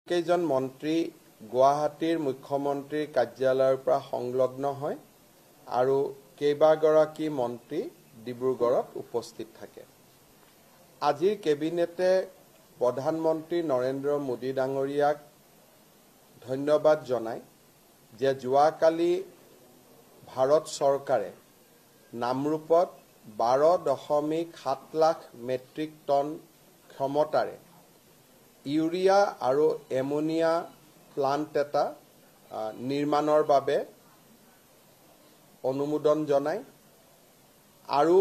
কেইজন মন্ত্ৰী গুৱাহাটীৰ মুখ্যমন্ত্ৰীৰ কাৰ্যালয়ৰ পৰা সংলগ্ন হয় আৰু কেইবাগৰাকী মন্ত্ৰী ডিব্ৰুগড়ত উপস্থিত থাকে। আজিৰ কেবিনেটে প্ৰধানমন্ত্ৰী নৰেন্দ্ৰ মোদী ডাঙৰীয়াক ধন্যবাদ জনায় যে যোৱাকালি ভাৰত চৰকাৰে নামৰূপত 12.7 লাখ মেট্ৰিক টন ক্ষমতাৰে ইউৰিয়া আৰু এমোনিয়া প্লান্ট এটা নিৰ্মাণৰ বাবে অনুমোদন জনায় আৰু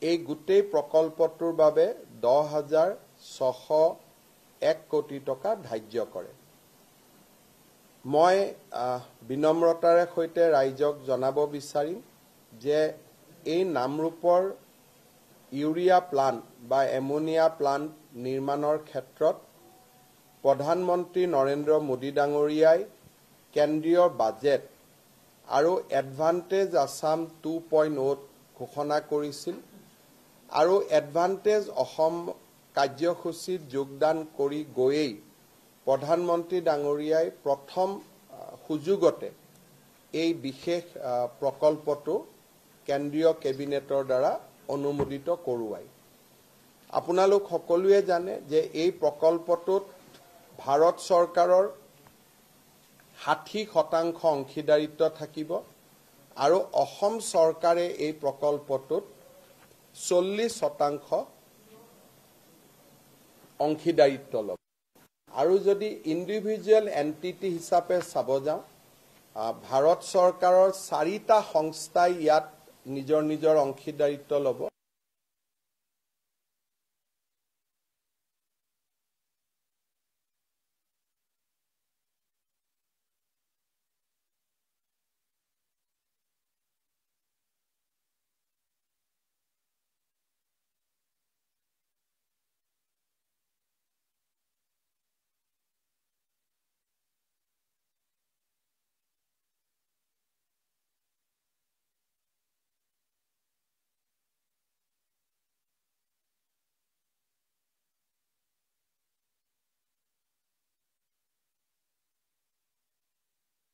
এই গোটেই প্ৰকল্পটোৰ বাবে 10,601 কোটি টকা ধাৰ্য কৰে। মই বিনম্ৰতাৰে সৈতে ৰাইজক জনাব বিচাৰিম যে এই নামৰূপৰ ইউৰিয়া প্লান্ট বা এমোনিয়া প্লান্ট নিৰ্মাণৰ ক্ষেত্ৰত প্ৰধানমন্ত্ৰী নৰেন্দ্ৰ মোদী ডাঙৰীয়াই কেন্দ্ৰীয় বাজেট আৰু এডভান্টেজ আসাম 2.0 ঘোষণা কৰিছিল আৰু এডভান্টেজ অসম কাৰ্যসূচীত যোগদান কৰি গৈয়েই প্ৰধানমন্ত্ৰী ডাঙৰীয়াই প্ৰথম সুযোগতে এই বিশেষ প্ৰকল্পটো কেন্দ্ৰীয় কেবিনেটৰ দ্বাৰা অনুমোদিত কৰোৱায়। আপোনালোক সকলোৱে জানে যে এই প্ৰকল্পটোত ভাৰত চৰকাৰৰ 60% অংশীদাৰিত্ব থাকিব আৰু অসম চৰকাৰে এই প্ৰকল্পটোত 40% অংশীদাৰিত্ব ল'ব। আৰু যদি ইণ্ডিভিজুৱেল এণ্টিটি হিচাপে চাব যাওঁ, ভাৰত চৰকাৰৰ 4টা সংস্থাই ইয়াত নিজৰ নিজৰ অংশীদাৰিত্ব ল'ব।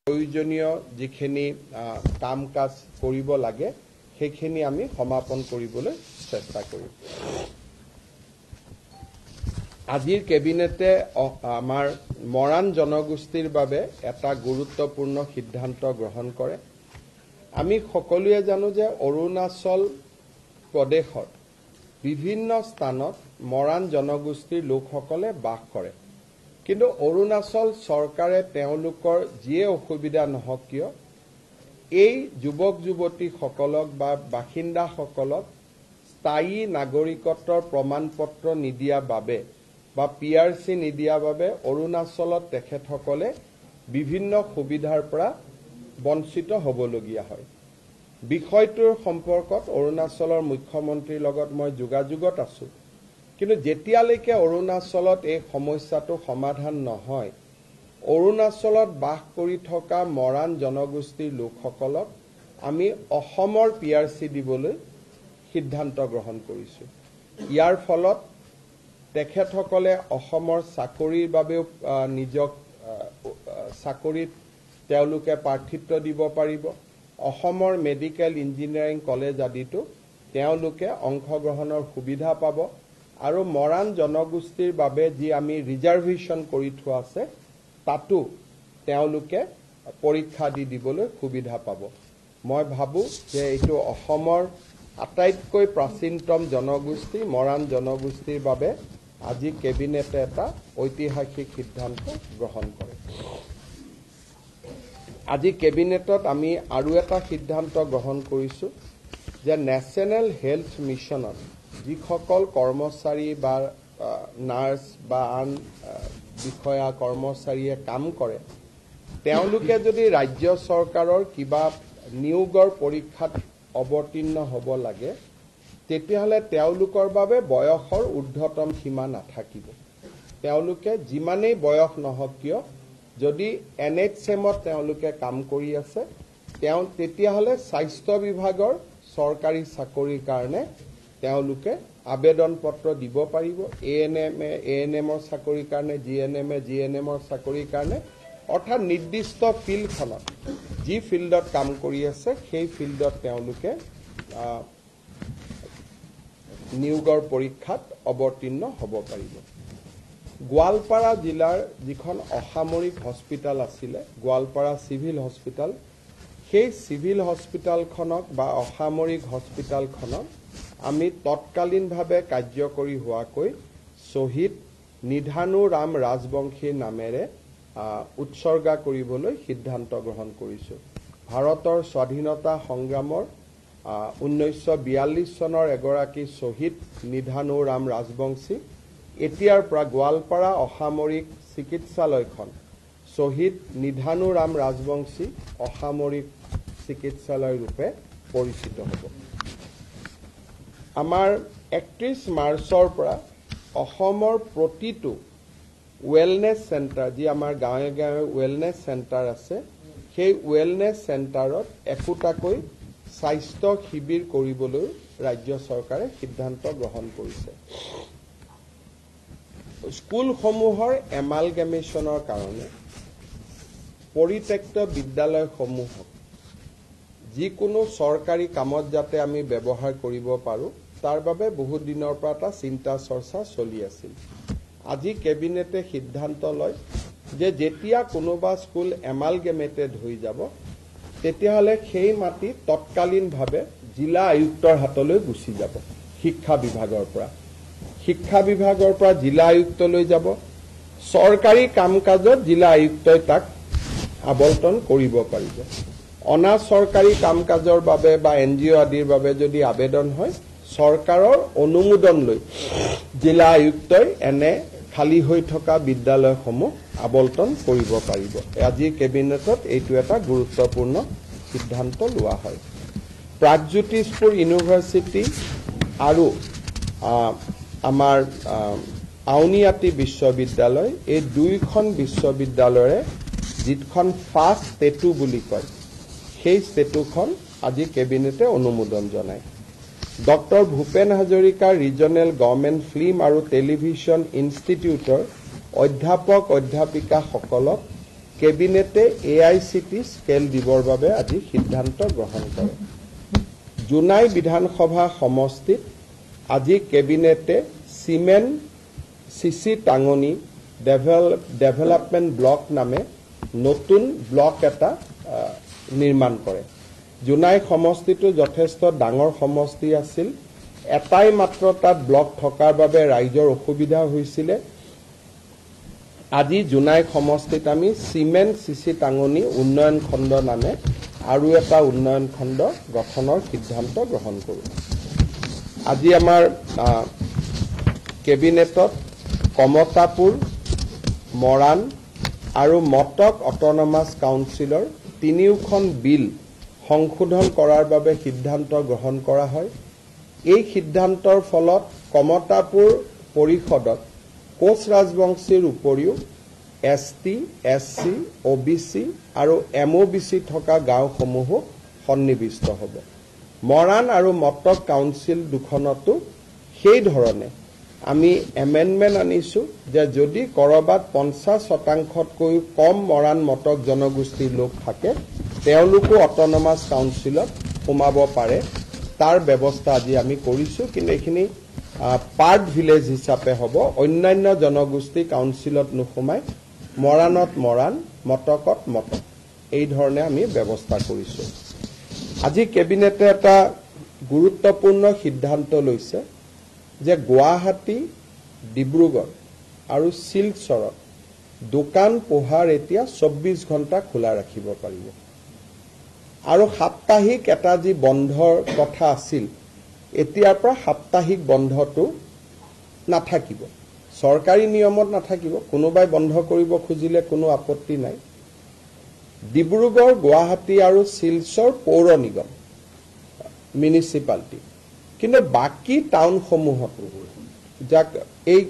প্ৰয়োজনীয় যিখিনি কাম কাজ কৰিব লাগে সেইখিনি আমি সমাপন কৰিবলৈ চেষ্টা কৰিম। আজিৰ কেবিনেটে আমাৰ মৰাণ জনগোষ্ঠীৰ বাবে এটা গুৰুত্বপূৰ্ণ সিদ্ধান্ত গ্ৰহণ কৰে। আমি সকলোৱে জানো যে অৰুণাচল প্ৰদেশৰ বিভিন্ন স্থানত মৰাণ জনগোষ্ঠীৰ লোকসকলে বাস কৰে, কিন্তু অৰুণাচল চৰকাৰে তেওঁলোকৰ যিয়ে অসুবিধা নহওক কিয় এই যুৱক যুৱতীসকলক বা বাসিন্দাসকলক স্থায়ী নাগৰিকত্বৰ প্ৰমাণপত্ৰ নিদিয়া বাবে বা PRC নিদিয়া বাবে অৰুণাচলত তেখেতসকলে বিভিন্ন সুবিধাৰ পৰা বঞ্চিত হ'বলগীয়া হয়। বিষয়টোৰ সম্পৰ্কত অৰুণাচলৰ মুখ্যমন্ত্ৰীৰ লগত মই যোগাযোগত আছো, কিন্তু যেতিয়ালৈকে অৰুণাচলত এই সমস্যাটো সমাধান নহয়, অৰুণাচলত বাস কৰি থকা মৰাণ জনগোষ্ঠীৰ লোকসকলক আমি অসমৰ PRC দিবলৈ সিদ্ধান্ত গ্ৰহণ কৰিছো। ইয়াৰ ফলত তেখেতসকলে অসমৰ চাকৰিৰ বাবেও নিজক চাকৰিত তেওঁলোকে প্ৰাৰ্থিত্ব দিব পাৰিব, অসমৰ মেডিকেল ইঞ্জিনিয়াৰিং কলেজ আদিতো তেওঁলোকে অংশগ্ৰহণৰ সুবিধা পাব আৰু মৰাণ জনগোষ্ঠীৰ বাবে যি আমি ৰিজাৰ্ভেশ্যন কৰি থোৱা আছে তাতো তেওঁলোকে পৰীক্ষা দিবলৈ সুবিধা পাব। মই ভাবোঁ যে এইটো অসমৰ আটাইতকৈ প্ৰাচীনতম জনগোষ্ঠী মৰাণ জনগোষ্ঠীৰ বাবে আজি কেবিনেটে এটা ঐতিহাসিক সিদ্ধান্ত গ্ৰহণ কৰে। আজি কেবিনেটত আমি আৰু এটা সিদ্ধান্ত গ্ৰহণ কৰিছোঁ যে নেশ্যনেল হেল্থ মিছনত যিসকল কৰ্মচাৰী বা নাৰ্ছ বা আন বিষয়া কৰ্মচাৰীয়ে কাম কৰে, তেওঁলোকে যদি ৰাজ্য চৰকাৰৰ কিবা নিয়োগৰ পৰীক্ষাত অৱতীৰ্ণ হ'ব লাগে তেতিয়াহ'লে তেওঁলোকৰ বাবে বয়সৰ ঊৰ্ধ্বতম সীমা নাথাকিব। তেওঁলোকে যিমানেই বয়স নহওক কিয় যদি NHMত তেওঁলোকে কাম কৰি আছে তেতিয়াহ'লে স্বাস্থ্য বিভাগৰ চৰকাৰী চাকৰিৰ কাৰণে তেওঁলোকে আবেদন পত্ৰ দিব পাৰিব এএনএমৰ চাকৰিৰ কাৰণে জিএনএমৰ চাকৰিৰ কাৰণে অৰ্থাৎ নিৰ্দিষ্ট ফিল্ডখনত যি ফিল্ডত কাম কৰি আছে সেই ফিল্ডত তেওঁলোকে নিয়োগৰ পৰীক্ষাত অৱতীৰ্ণ হ'ব পাৰিব গোৱালপাৰা জিলাৰ যিখন অসামৰিক হস্পিটাল আছিলে গোৱালপাৰা সিভিল হস্পিটাল সেই সিভিল হস্পিটালখনক বা অসামৰিক হস্পিটালখনক আমি তৎকালীনভাৱে কাৰ্যকৰী হোৱাকৈ শ্বহীদ নিধানু ৰাম ৰাজবংশীৰ নামেৰে উৎসৰ্গা কৰিবলৈ সিদ্ধান্ত গ্ৰহণ কৰিছো ভাৰতৰ স্বাধীনতা সংগ্ৰামৰ 1942 চনৰ এগৰাকী শ্বহীদ নিধানু ৰাম ৰাজবংশী এতিয়াৰ পৰা গোৱালপাৰা অসামৰিক চিকিৎসালয়খন শ্বহীদ নিধানু ৰাম ৰাজবংশী অসামৰিক চিকিৎসালয় ৰূপে পৰিচিত হ'ব আমাৰ 31 মাৰ্চৰ পৰা অসমৰ প্ৰতিটো ৱেলনেছ চেণ্টাৰ যি আমাৰ গাঁৱে গাঁৱে ৱেলনেছ চেণ্টাৰ আছে সেই ৱেলনেছ চেণ্টাৰত একোটাকৈ স্বাস্থ্য শিবিৰ কৰিবলৈ ৰাজ্য চৰকাৰে সিদ্ধান্ত গ্ৰহণ কৰিছে স্কুলসমূহৰ এমালগেমেশ্যনৰ কাৰণে পৰিত্যক্ত বিদ্যালয়সমূহক যিকোনো চৰকাৰী কামত যাতে আমি ব্যৱহাৰ কৰিব পাৰোঁ তাৰ বাবে বহু দিনৰ পৰা এটা চিন্তা চৰ্চা চলি আছিল আজি কেবিনেটে সিদ্ধান্ত লয় যে যেতিয়া কোনোবা স্কুল এমালগেমেটেড হৈ যাব তেতিয়াহ'লে সেই মাটি তৎকালীনভাৱে জিলা আয়ুক্তৰ হাতলৈ গুচি যাব শিক্ষা বিভাগৰ পৰা জিলা আয়ুক্তলৈ যাব চৰকাৰী কাম-কাজত জিলা আয়ুক্তই তাক আবণ্টন কৰিব পাৰিব অনা চৰকাৰী কাম-কাজৰ বাবে বা এনজিঅ আদিৰ বাবে যদি আবেদন হয় চৰকাৰৰ অনুমোদন লৈ জিলা আয়ুক্তই এনে খালি হৈ থকা বিদ্যালয়সমূহ আবণ্টন কৰিব পাৰিব আজি কেবিনেটত এইটো এটা গুৰুত্বপূৰ্ণ সিদ্ধান্ত লোৱা হয় প্ৰাগজ্যোতিষপুৰ ইউনিভাৰ্চিটি আৰু আমাৰ আউনীআটী বিশ্ববিদ্যালয় এই দুইখন বিশ্ববিদ্যালয়ৰে যিখন ফাৰ্ষ্ট ষ্টেটু বুলি কয় সেই ষ্টেটুখন আজি কেবিনেটে অনুমোদন জনায় doctor Bhupen Hazarika regional government film আৰু টেলিভিছন ইনষ্টিটিউটৰ অধ্যাপিকাসকলক কেবিনেটে AICT স্কেল দিবৰ বাবে আজি সিদ্ধান্ত গ্ৰহণ কৰে জোনাই বিধানসভা সমষ্টিত আজি কেবিনেটে চিমেণ্ট চিচি টাঙনি ডেভেলপমেণ্ট ব্লক নামে নতুন ব্লক এটা নিৰ্মাণ কৰে জোনাই সমষ্টিটো যথেষ্ট ডাঙৰ সমষ্টি আছিল এটাই মাত্ৰ তাত ব্লক থকাৰ বাবে ৰাইজৰ অসুবিধা হৈছিল আজি জোনাই সমষ্টিত আমি চিমেণ্ট চিচি টাঙনি উন্নয়ন খণ্ড নামে আৰু এটা উন্নয়ন খণ্ড গঠনৰ সিদ্ধান্ত গ্ৰহণ কৰোঁ আজি আমাৰ কেবিনেটত কমতাপুৰ মৰাণ আৰু মটক অট'নমাছ কাউন্সিলৰ তিনিওখন বিল সংশোধন কৰাৰ বাবে সিদ্ধান্ত গ্ৰহণ কৰা হয় এই সিদ্ধান্তৰ ফলত কমতাপুৰ পৰিষদত কোচ ৰাজবংশীৰ উপৰিও ST SC OBC আৰু MOBC থকা গাঁওসমূহো সন্নিৱিষ্ট হ'ব মৰাণ আৰু মটক কাউন্সিল দুখনতো সেই ধৰণে আমি এমেণ্ডমেণ্ট আনিছো যে যদি কৰবাত 50%তকৈ কম মৰাণ মটক জনগোষ্ঠীৰ লোক থাকে তেওঁলোকো অট'নমাছ কাউন্সিলত সোমাব পাৰে তাৰ ব্যৱস্থা আজি আমি কৰিছো কিন্তু এইখিনি পাৰ্ট ভিলেজ হিচাপে হ'ব অন্যান্য জনগোষ্ঠী কাউন্সিলত নোসোমাই মৰাণত মৰাণ মটকত মটক এই ধৰণে আমি ব্যৱস্থা কৰিছো আজি কেবিনেটে এটা গুৰুত্বপূৰ্ণ সিদ্ধান্ত লৈছে যে গুৱাহাটী ডিব্ৰুগড় আৰু শিলচৰত দোকান পোহাৰ এতিয়া 24 ঘণ্টা খোলা ৰাখিব পাৰিব আৰু সাপ্তাহিক এটা যি বন্ধৰ কথা আছিল এতিয়াৰ পৰা সাপ্তাহিক বন্ধটো নাথাকিব চৰকাৰী নিয়মত নাথাকিব কোনোবাই বন্ধ কৰিব খুজিলে কোনো আপত্তি নাই ডিব্ৰুগড় গুৱাহাটী আৰু শিলচৰ পৌৰ নিগম মিউনিচিপালিটি কিন্তু বাকি টাউনসমূহত যাক এই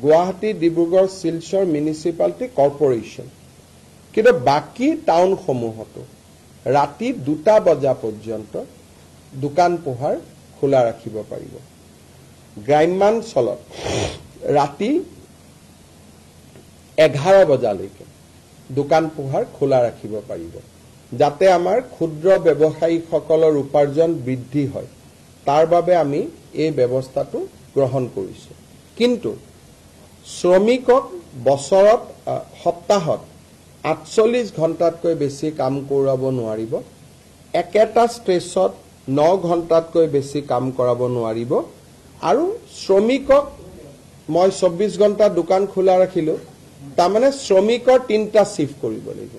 গুৱাহাটী ডিব্ৰুগড় শিলচৰ মিউনিচিপালিটি কৰ্পোৰেশ্যন কিন্তু বাকি টাউনসমূহতো ৰাতি 2টা বজা পৰ্যন্ত দোকান পোহাৰ খোলা ৰাখিব পাৰিব গ্ৰাম্যাঞ্চলত ৰাতি 11 বজালৈকে দোকান পোহাৰ খোলা ৰাখিব পাৰিব, যাতে আমাৰ ক্ষুদ্ৰ ব্যৱসায়ীসকলৰ উপাৰ্জন বৃদ্ধি হয়। তাৰ বাবে আমি এই ব্যৱস্থাটো গ্ৰহণ কৰিছোঁ। কিন্তু শ্ৰমিকক বছৰত সপ্তাহত 48 ঘণ্টাতকৈ বেছি কাম কৰাব নোৱাৰিব, একেটা ষ্ট্ৰেচত 9 ঘণ্টাতকৈ বেছি কাম কৰাব নোৱাৰিব। আৰু শ্ৰমিকক মই 24 ঘণ্টা দোকান খোলা ৰাখিলোঁ, তাৰমানে শ্ৰমিকৰ 3টা শিফ্ট কৰিব লাগিব।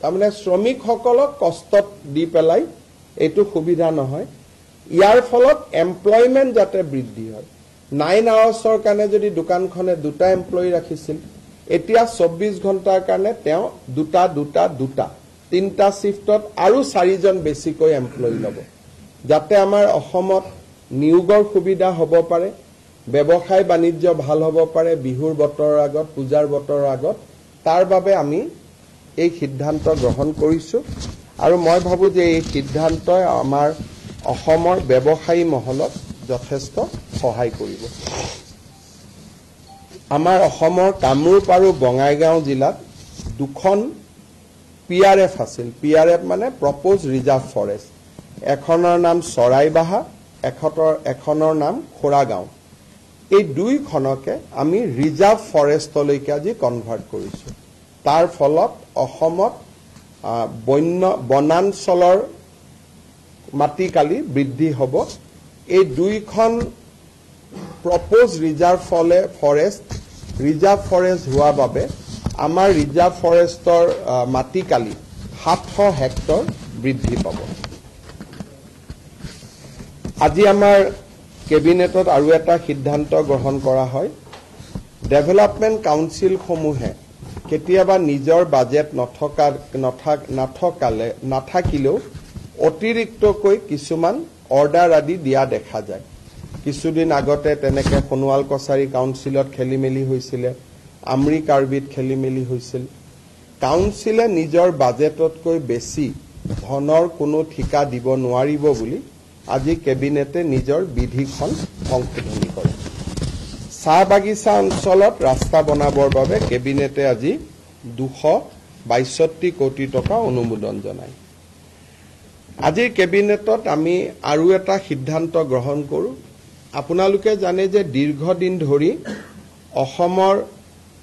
তাৰমানে শ্ৰমিকসকলক কষ্টত দি পেলাই এইটো সুবিধা নহয়। ইয়াৰ ফলত এমপ্লয়মেণ্ট যাতে বৃদ্ধি হয়। 9 আৱাৰ্ছৰ কাৰণে যদি দোকানখনে 2টা এমপ্লয়ী ৰাখিছিল, এতিয়া 24 ঘণ্টাৰ কাৰণে তেওঁ 2টা 3টা শিফ্টত আৰু 4জন বেছিকৈ এমপ্লয়ী ল'ব, যাতে আমাৰ অসমত নিয়োগৰ সুবিধা হ'ব পাৰে, ব্যৱসায় বাণিজ্য ভাল হ'ব পাৰে বিহুৰ বতৰৰ আগত, পূজাৰ বতৰৰ আগত। তাৰ বাবে আমি এই সিদ্ধান্ত গ্ৰহণ কৰিছোঁ আৰু মই ভাবোঁ যে এই সিদ্ধান্তই আমাৰ অসমৰ ব্যৱসায়ী মহলক যথেষ্ট সহায় কৰিব। আমাৰ অসমৰ কামৰূপ আৰু বঙাইগাঁও জিলাত 2খন PRF আছিল। PRF মানে প্ৰপ'জ ৰিজাৰ্ভ ফৰেষ্ট। এখনৰ নাম চৰাইবাহা, এখনৰ নাম খোৰাগাঁও। এই 2খনকে আমি ৰিজাৰ্ভ ফৰেষ্টলৈকে আজি কনভাৰ্ট কৰিছোঁ। তাৰ ফলত অসমত বনাঞ্চলৰ মাটিকালি বৃদ্ধি হ'ব। এই 2খন প্ৰপ'জ ৰিজাৰ্ভ ফৰেষ্ট হোৱাৰ বাবে আমাৰ ৰিজাৰ্ভ ফৰেষ্টৰ মাটিকালি 700 হেক্টৰ বৃদ্ধি পাব। আজি আমাৰ কেবিনেটত আৰু এটা সিদ্ধান্ত গ্ৰহণ কৰা হয়। ডেভেলপমেণ্ট কাউন্সিলসমূহে কেতিয়াবা নিজৰ বাজেট নাথাকিলেও অতিৰিক্তকৈ কিছুমান অৰ্ডাৰ আদি দিয়া দেখা যায়। কিছুদিন আগতে তেনেকৈ সোণোৱাল কছাৰী কাউন্সিলত খেলি মেলি হৈছিলে, আমৰি কাৰ্বিত খেলি মেলি হৈছিল। কাউন্সিলে নিজৰ বাজেটতকৈ বেছি ধনৰ কোনো ঠিকা দিব নোৱাৰিব বুলি আজি কেবিনেটে নিজৰ বিধিখন সংশোধনী কৰে। চাহ বাগিচা অঞ্চলত ৰাস্তা বনাবৰ বাবে কেবিনেটে আজি 262 কোটি টকা অনুমোদন জনায়। আজিৰ কেবিনেটত আমি আৰু এটা সিদ্ধান্ত গ্ৰহণ কৰোঁ। আপোনালোকে জানে যে দীৰ্ঘদিন ধৰি অসমৰ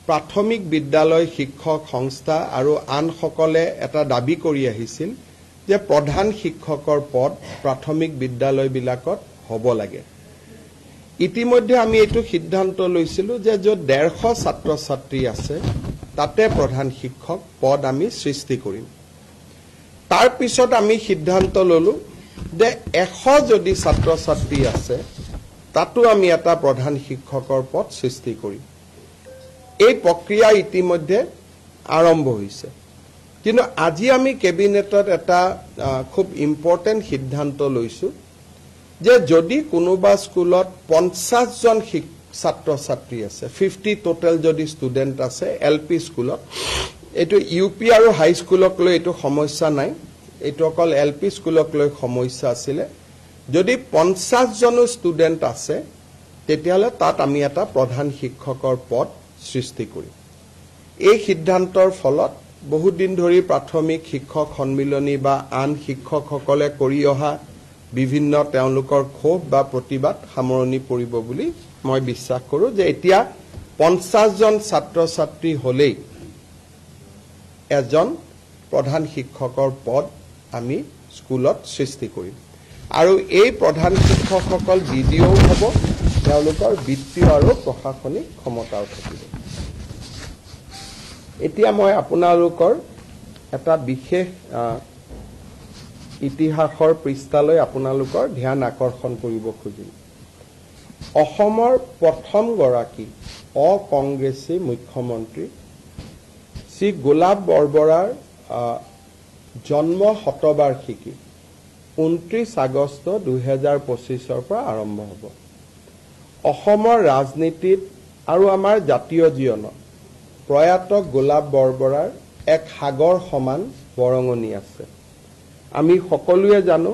প্ৰাথমিক বিদ্যালয় শিক্ষক সংস্থা আৰু আনসকলে এটা দাবী কৰি আহিছিল যে প্ৰধান শিক্ষকৰ পদ প্ৰাথমিক বিদ্যালয়বিলাকত হ'ব লাগে। ইতিমধ্যে আমি এইটো সিদ্ধান্ত লৈছিলোঁ যে য'ত 150 ছাত্ৰ ছাত্ৰী আছে তাতে প্ৰধান শিক্ষক পদ আমি সৃষ্টি কৰিম। তাৰ পিছত আমি সিদ্ধান্ত ল'লোঁ যে 100 যদি ছাত্ৰ ছাত্ৰী আছে তাতো আমি এটা প্ৰধান শিক্ষকৰ পদ সৃষ্টি কৰিম। এই প্ৰক্ৰিয়া ইতিমধ্যে আৰম্ভ হৈছে। কিন্তু আজি আমি কেবিনেটত এটা খুব ইম্পৰ্টেণ্ট সিদ্ধান্ত লৈছোঁ যে যদি কোনোবা স্কুলত 50 জন ছাত্ৰ ছাত্ৰী আছে, 50 টোটেল যদি ষ্টুডেণ্ট আছে LP স্কুলত, এইটো UP আৰু হাইস্কুলক লৈ এইটো সমস্যা নাই, এইটো অকল LP স্কুলক লৈ সমস্যা আছিলে। যদি 50 জনো ষ্টুডেণ্ট আছে তেতিয়াহ'লে তাত আমি এটা প্ৰধান শিক্ষকৰ পদ সৃষ্টি কৰিম। এই সিদ্ধান্তৰ ফলত বহুত দিন ধৰি প্ৰাথমিক শিক্ষক সন্মিলনী বা আন শিক্ষকসকলে কৰি অহা বিভিন্ন তেওঁলোকৰ ক্ষোভ বা প্ৰতিবাদ সামৰণি পৰিব বুলি মই বিশ্বাস কৰোঁ যে এতিয়া 50 জন ছাত্ৰ ছাত্ৰী হ'লেই এজন প্ৰধান শিক্ষকৰ পদ আমি স্কুলত সৃষ্টি কৰিম। আৰু এই প্ৰধান শিক্ষকসকল BDO হ'ব, তেওঁলোকৰ বিত্তীয় আৰু প্ৰশাসনিক ক্ষমতাও থাকিব। এতিয়া মই আপোনালোকৰ এটা বিশেষ ইতিহাসৰ পৃষ্ঠালৈ আপোনালোকৰ ধ্যান আকৰ্ষণ কৰিব খুজিম। অসমৰ প্ৰথমগৰাকী অকংগ্ৰেছী মুখ্যমন্ত্ৰী শ্ৰী গোলাপ বৰবৰাৰ জন্ম শতবাৰ্ষিকী 29 আগষ্ট 2025 পৰা আৰম্ভ হ'ব। অসমৰ ৰাজনীতিত আৰু আমাৰ জাতীয় জীৱনত প্ৰয়াত গোলাপ বৰবৰাৰ এক সাগৰ সমান বৰঙণি আছে। আমি সকলোৱে জানো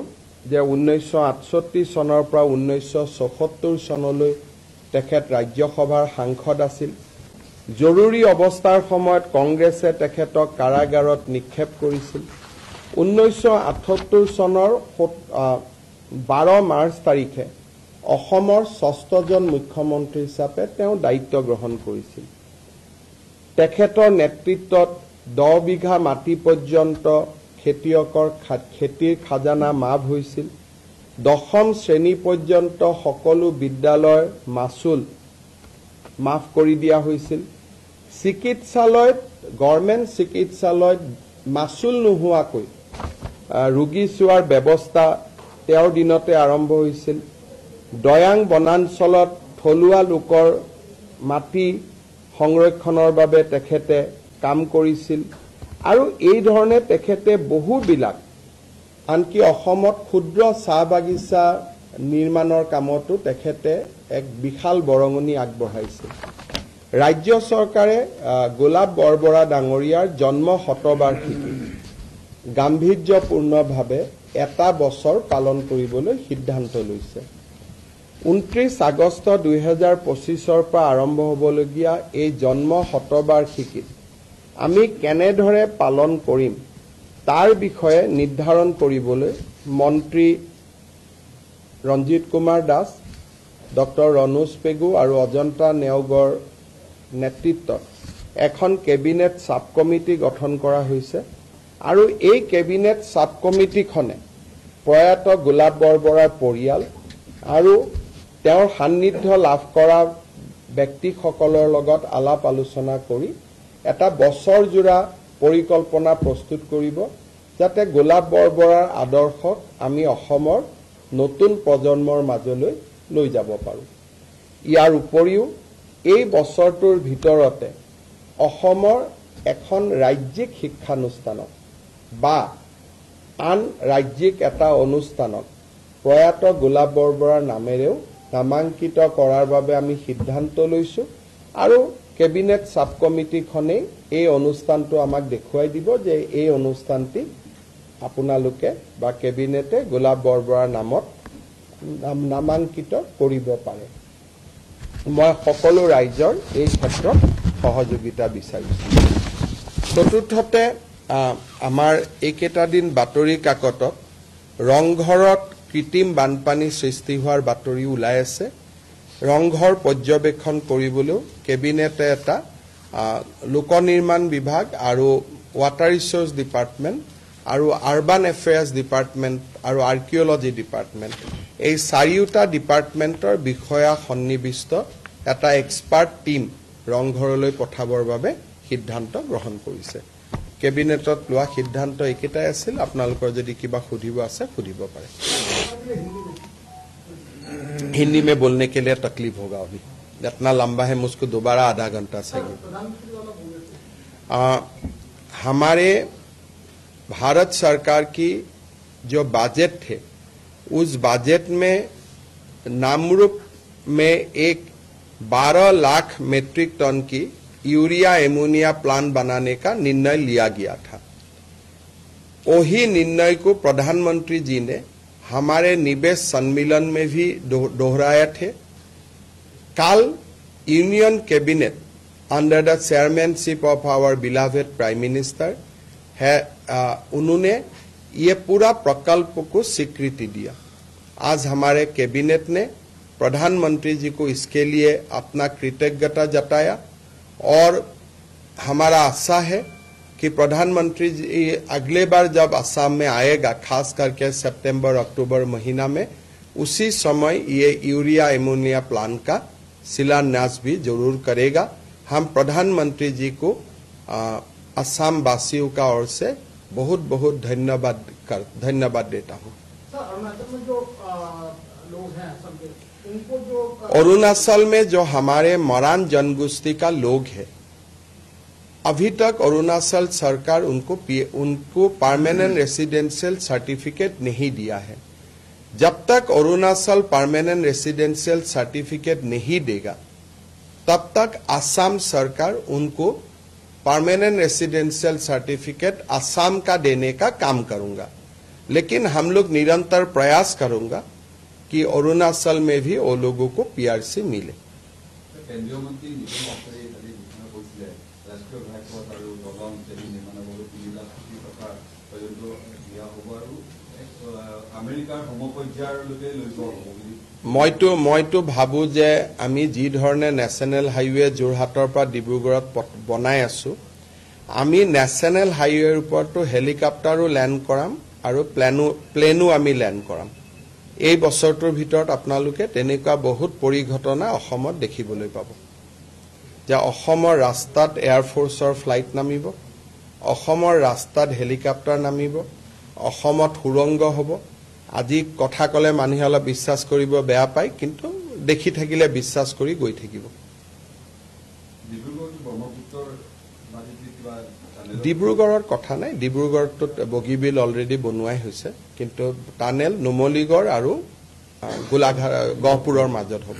যে 1968 চনৰ পৰা 1974 চনলৈ তেখেত ৰাজ্যসভাৰ সাংসদ আছিল। জৰুৰী অৱস্থাৰ সময়ত কংগ্ৰেছে তেখেতক কাৰাগাৰত নিক্ষেপ কৰিছিল। 1978 চনৰ 12 মাৰ্চ তাৰিখে অসমৰ 6জন মুখ্যমন্ত্ৰী হিচাপে তেওঁ দায়িত্ব গ্ৰহণ কৰিছিল। তেখেতৰ নেতৃত্বত 10 বিঘা মাটি পৰ্যন্ত খেতিয়কৰ খেতিৰ খাজানা মাফ হৈছিল। 10ম শ্ৰেণী পৰ্যন্ত সকলো বিদ্যালয়ৰ মাচুল মাফ কৰি দিয়া হৈছিল। চিকিৎসালয়ত গভৰ্ণমেণ্ট চিকিৎসালয়ত মাচুল নোহোৱাকৈ ৰোগী চোৱাৰ ব্যৱস্থা তেওঁৰ দিনতে আৰম্ভ হৈছিল। দয়াং বনাঞ্চলত থলুৱা লোকৰ মাটি সংৰক্ষণৰ বাবে তেখেতে কাম কৰিছিল আৰু এই ধৰণে তেখেতে বহুবিলাক আনকি অসমত ক্ষুদ্ৰ চাহ বাগিচা নিৰ্মাণৰ কামতো তেখেতে এক বিশাল বৰঙণি আগবঢ়াইছিল। ৰাজ্য চৰকাৰে গোলাপ বৰবৰা ডাঙৰীয়াৰ জন্ম শতবাৰ্ষিকী গাম্ভীৰ্যপূৰ্ণভাৱে এটা বছৰ পালন কৰিবলৈ সিদ্ধান্ত লৈছে। 29 আগষ্ট 2025 পৰা আৰম্ভ হ'বলগীয়া এই জন্ম শতবাৰ্ষিকীত আমি কেনেদৰে পালন কৰিম তাৰ বিষয়ে নিৰ্ধাৰণ কৰিবলৈ মন্ত্ৰী ৰঞ্জিত কুমাৰ দাস, ডক্টৰ ৰণোজ পেগু আৰু অজন্তা নেওগৰ নেতৃত্বত এখন কেবিনেট সাব কমিটি গঠন কৰা হৈছে আৰু এই কেবিনেট সাব কমিটিখনে প্ৰয়াত গোলাপ বৰবৰাৰ পৰিয়াল আৰু তেওঁৰ সান্নিধ্য লাভ কৰা ব্যক্তিসকলৰ লগত আলাপ আলোচনা কৰি এটা বছৰজোৰা পৰিকল্পনা প্ৰস্তুত কৰিব যাতে গোলাপ বৰবৰাৰ আদৰ্শক আমি অসমৰ নতুন প্ৰজন্মৰ মাজলৈ লৈ যাব পাৰোঁ। ইয়াৰ উপৰিও এই বছৰটোৰ ভিতৰতে অসমৰ এখন ৰাজ্যিক শিক্ষানুষ্ঠানক বা আন ৰাজ্যিক এটা অনুষ্ঠানক প্ৰয়াত গোলাপ বৰবৰাৰ নামেৰেও নামাঙ্কিত কৰাৰ বাবে আমি সিদ্ধান্ত লৈছোঁ আৰু কেবিনেট সাব কমিটিখনে এই অনুষ্ঠানটো আমাক দেখুৱাই দিব যে এই অনুষ্ঠানটি আপোনালোকে বা কেবিনেটে গোলাপ বৰবৰাৰ নামত নামাঙ্কিত কৰিব পাৰে। মই সকলো ৰাইজৰ এই ক্ষেত্ৰত সহযোগিতা বিচাৰিছোঁ। চতুৰ্থতে আমাৰ এইকেইটা দিন বাতৰি কাকতত ৰংঘৰত কৃত্ৰিম বানপানী সৃষ্টি হোৱাৰ বাতৰি ওলাই আছে। ৰংঘৰ পৰ্যবেক্ষণ কৰিবলৈও কেবিনেটে এটা লোক নিৰ্মাণ বিভাগ আৰু ৱাটাৰ ৰিচোৰ্চ ডিপাৰ্টমেণ্ট আৰু আৰ্বান এফেয়াৰ্ছ ডিপাৰ্টমেণ্ট আৰু আৰ্কিঅলজি ডিপাৰ্টমেণ্ট এই চাৰিওটা ডিপাৰ্টমেণ্টৰ বিষয়া সন্নিৱিষ্ট এটা এক্সপাৰ্ট টিম ৰংঘৰলৈ পঠাবৰ বাবে সিদ্ধান্ত গ্ৰহণ কৰিছে। কেবিনেটত লোৱা সিদ্ধান্ত একেটাই আছিল। আপোনালোকৰ যদি কিবা সুধিব আছে সুধিব পাৰে। हिंदी में बोलने के लिए तकलीफ होगा, अभी इतना लंबा है, मुझको दोबारा आधा घंटा चाहिए। हमारे भारत सरकार की जो बजट थे उस बजट में नामरूप में एक 12 लाख मेट्रिक टन की यूरिया एमोनिया प्लांट बनाने का निर्णय लिया गया था। वही निर्णय को प्रधानमंत्री जी ने हमारे निवेश सम्मेलन में भी दोहराया थे। कल union cabinet under the chairmanship of our beloved prime minister है, उन्होंने ये पूरा प्रकल्प को स्वीकृति दिया। आज हमारे कैबिनेट ने प्रधानमंत्री जी को इसके लिए अपना कृतज्ञता जताया और हमारा आशा है कि प्रधानमंत्री जी अगले बार जब असम में आएगा, खास करके सितंबर अक्टूबर महीना में, उसी समय ये यूरिया एमोनिया प्लांट का शिलान्यास भी जरूर करेगा। हम प्रधानमंत्री जी को असम वासियों का ओर से बहुत बहुत धन्यवाद देता हूँ। अरुणाचल में जो हमारे मरान जनगोष्ठी का लोग है, अभी तक अरुणाचल सरकार उनको परमानेंट रेसिडेंशियल सर्टिफिकेट नहीं दिया है। जब तक अरुणाचल परमानेंट रेसिडेंशियल सर्टिफिकेट नहीं देगा तब तक असम सरकार उनको परमानेंट रेसिडेंशियल सर्टिफिकेट असम का देने का काम करूंगा। लेकिन हम लोग निरंतर प्रयास करूंगा कि अरुणाचल में भी वो लोगों को पीआरसी मिले। কেন্দ্ৰীয় মন্ত্ৰী নিতিন গাডকাৰী কালি ঘোষণা কৰিছিলে ৰাষ্ট্ৰীয় ঘাইপথ আৰু দলং ইত্যাদি নিৰ্মাণৰ বাবে 3 লাখ কোটি টকা পৰ্যন্ত দিয়া হ'ব আৰু আমেৰিকাৰ সমপৰ্যায়লৈকে লৈ যোৱা হ'ব বুলি মইতো ভাবো যে আমি যি ধৰণে নেশ্যনেল হাইৱে যোৰহাটৰ পৰা ডিব্ৰুগড়ত বনাই আছো আমি নেশ্যনেল হাইৱেৰ ওপৰতো হেলিকপ্টাৰো লেণ্ড কৰাম আৰু প্লেনো আমি লেণ্ড কৰাম এই বছৰটোৰ ভিতৰত আপোনালোকে তেনেকুৱা বহুত পৰিঘটনা অসমত দেখিবলৈ পাব যে অসমৰ ৰাস্তাত এয়াৰফোৰ্চৰ ফ্লাইট নামিব অসমৰ ৰাস্তাত হেলিকপ্টাৰ নামিব অসমত সুৰংগ হ'ব আজি কথা কলে মানুহে অলপ বিশ্বাস কৰিব বেয়া পায় কিন্তু দেখি থাকিলে বিশ্বাস কৰি গৈ থাকিব ডিব্ৰুগড়ৰ কথা নাই ডিব্ৰুগড়ত বগীবিল অলৰেডি বনোৱাই হৈছে কিন্তু টানেল নুমলীগড় আৰু গোলাঘাট গহপুৰৰ মাজত হ'ব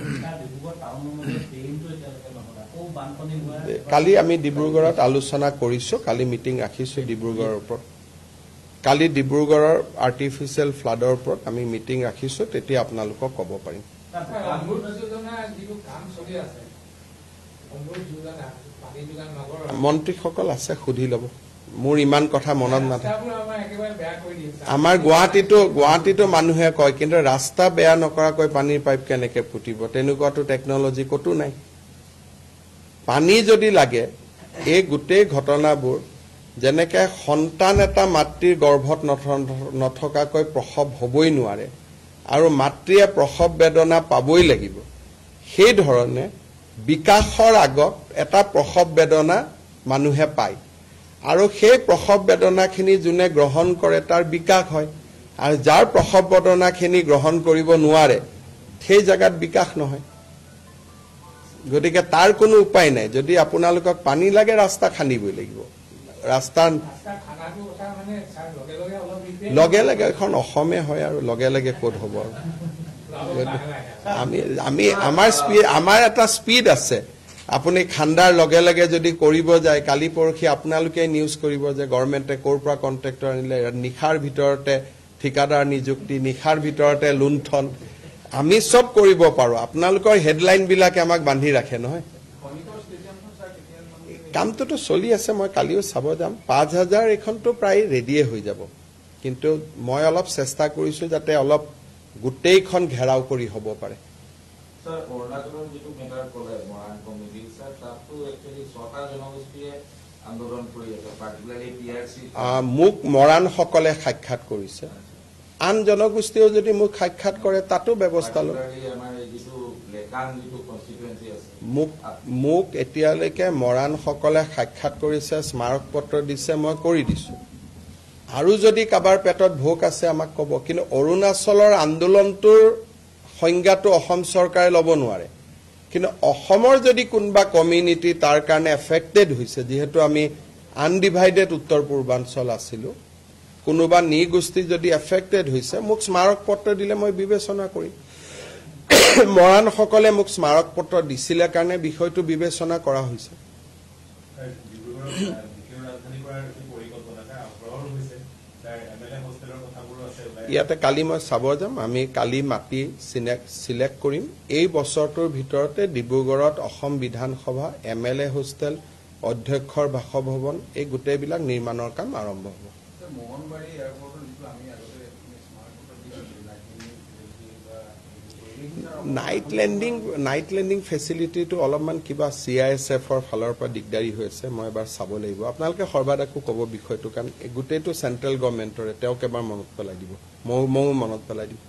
কালি আমি ডিব্ৰুগড়ত আলোচনা কৰিছো কালি মিটিং ৰাখিছো ডিব্ৰুগড়ৰ ওপৰত কালি ডিব্ৰুগড়ৰ আৰ্টিফিচিয়েল ফ্লাডৰ ওপৰত আমি মিটিং ৰাখিছো তেতিয়া আপোনালোকক ক'ব পাৰিম মন্ত্ৰীসকল আছে সুধি ল'ব মোৰ ইমান কথা মনত নাথাকে আমাৰ গুৱাহাটীতো মানুহে কয় কিন্তু ৰাস্তা বেয়া নকৰাকৈ পানীৰ পাইপ কেনেকে ফুটিব তেনেকুৱাটো টেকনলজি কতো নাই পানী যদি লাগে এই গোটেই ঘটনাবোৰ যেনেকে সন্তান এটা মাতৃৰ গৰ্ভত নথকাকৈ প্ৰসৱ হ'বই নোৱাৰে আৰু মাতৃয়ে প্ৰসৱ বেদনা পাবই লাগিব সেই ধৰণে বিকাশৰ আগত এটা প্ৰসৱ বেদনা মানুহে পায় আৰু সেই প্ৰসৱ বেদনাখিনি যোনে গ্ৰহণ কৰে তাৰ বিকাশ হয় আৰু যাৰ প্ৰসৱ বেদনাখিনি গ্ৰহণ কৰিব নোৱাৰে সেই জায়গাত বিকাশ নহয় গতিকে তাৰ কোনো উপায় নাই যদি আপোনালোকক পানী লাগে ৰাস্তা খান্দিবই লাগিব ৰাস্তা লগে লগে এখন অসমে হয় আৰু লগে লগে ক'ত হ'ব আৰু আমি আমাৰ এটা স্পীড আছে আপুনি খান্দাৰ লগে লগে যদি কৰিব যায় কালি পৰখি আপোনালোকে নিউজ কৰিব যে গভৰ্ণমেণ্টে ক'ৰ পৰা কণ্ট্ৰেক্টৰ আনিলে নিশাৰ ভিতৰতে ঠিকাদাৰ নিযুক্তি নিশাৰ ভিতৰতে লুণ্ঠন আমি চব কৰিব পাৰো আপোনালোকৰ হেডলাইন বিলাকে আমাক বান্ধি ৰাখে নহয় কামটোতো চলি আছে মই কালিও চাব যাম 5000 এখনতো প্ৰায় ৰেডিয়ে হৈ যাব কিন্তু মই অলপ চেষ্টা কৰিছো যাতে অলপ গোটেইখন ঘেৰাও কৰি হ'ব পাৰে স্যাৰ অৰুণাচলৰ যেটো মেটাৰ কলে মৰাণ কমিটি স্যাৰ তাতো একচুয়ালি ছটা জনগোষ্ঠীয়ে আন্দোলন কৰি আছে পাৰ্টিকুলাৰলি পিআৰসি মোক মৰাণ সকলে সাক্ষাৎ কৰিছে আন জনগোষ্ঠীও যদি মোক সাক্ষাৎ কৰে তাতো ব্যৱস্থা লয় আমাৰ যেটো লেকান যেটো কনস্টিটুৱেন্সি আছে মোক এতিয়ালৈকে মৰাণ সকলে সাক্ষাৎ কৰিছে স্মাৰক পত্ৰ দিছে মই কৰি দিছো আৰু যদি কাবাৰ পেটত ভোক আছে আমাক ক'ব কিন্তু অৰুণাচলৰ আন্দোলনটোৰ সংজ্ঞাটো অসম চৰকাৰে ল'ব নোৱাৰে কিন্তু অসমৰ যদি কোনবা কমিউনিটি তাৰ কাৰণে এফেক্টেড হৈছে যেহেতু আমি আনডিভাইডেড উত্তৰ পূৰ্বাঞ্চল আছিলো কোনোবা নিগোষ্ঠী যদি এফেক্টেড হৈছে মোক স্মাৰক পত্ৰ দিলে মই বিবেচনা কৰিম মৰাণ সকলে মোক স্মাৰক পত্ৰ দিছিলে কাৰণে বিষয়টো বিবেচনা কৰা হৈছে ইয়াতে কালি মই চাব যাম আমি কালি মাটি সিলেক্ট কৰিম এই বছৰটোৰ ভিতৰতে ডিব্ৰুগড়ত অসম বিধানসভা এমএলএ হোষ্টেল অধ্যক্ষৰ বাসভৱন এই গোটেইবিলাক নিৰ্মাণৰ কাম আৰম্ভ হ'ব নাইট লেণ্ডিং ফেচিলিটিটো অলপমান কিবা CISFৰ ফালৰ পৰা দিগদাৰি হৈছে মই এবাৰ চাব লাগিব আপোনালোকে সৰ্বাদাকো ক'ব বিষয়টো কাৰণ গোটেইটো চেন্ট্ৰেল গভৰ্ণমেণ্টৰে তেওঁক এবাৰ মনত পেলাই দিব ময়ো মনত পেলাই দিম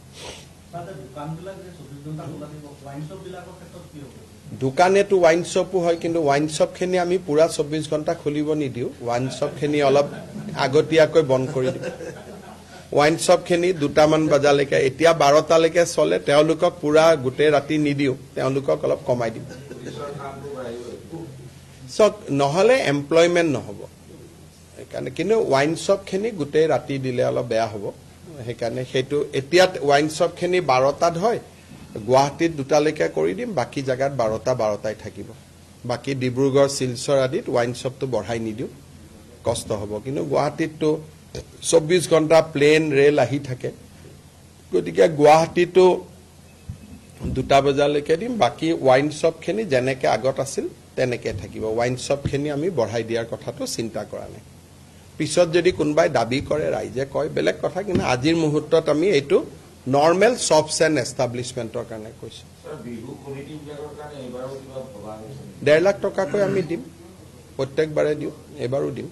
দোকানেতো ৱাইন শ্বপো হয় কিন্তু ৱাইন শ্বপখিনি আমি পুৰা 24 ঘণ্টা খুলিব নিদিও ৱাইন শ্বপখিনি অলপ আগতীয়াকৈ বন্ধ কৰি দিম ৱাইন শ্বপখিনি 2টামান বজালৈকে এতিয়া 12টালৈকে চলে তেওঁলোকক পুৰা গোটেই ৰাতি নিদিও তেওঁলোকক অলপ কমাই দিম সক নহলে এমপ্লয়মেন্ট নহব সেইকাৰণে কিন্তু ৱাইন শ্বপখিনি গোটেই ৰাতি দিলে অলপ বেয়া হ'ব সেইকাৰণে সেইটো এতিয়া ৱাইন শ্বপখিনি 12টাত হয় গুৱাহাটীত 2টালৈকে কৰি দিম বাকি জায়গাত 12টাই থাকিব বাকি ডিব্ৰুগড় শিলচৰ আদিত ৱাইন শ্বপটো বঢ়াই নিদিও কষ্ট হ'ব কিন্তু গুৱাহাটীতটো 24 ঘণ্টা প্লেন ৰেল আহি থাকে গতিকে গুৱাহাটীটো 2টা বজালৈকে দিম বাকি ওয়াইন শপখিনি যেনেকে আগত আছিল তেনেকে থাকিব ওয়াইন শপখিনি আমি বঢ়াই দিয়াৰ কথাটো চিন্তা কৰা নাই পিছত যদি কোনবাই দাবী কৰে ৰাইজে কয় বেলেগ কথা কিন্তু আজিৰ মুহূৰ্তত আমি এইটো নৰ্মেল শপছ এণ্ড এষ্টাব্লিছমেণ্টৰ কাৰণে কৈছো স্যাৰ বিহু কমিটি বিলাকৰ কাৰণে এবাৰো কিবা ভবা হৈছে 1.5 লাখ টকাকৈ আমি দিম প্ৰত্যেকবাৰে দিওঁ এবাৰো দিম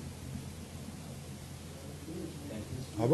হ'ব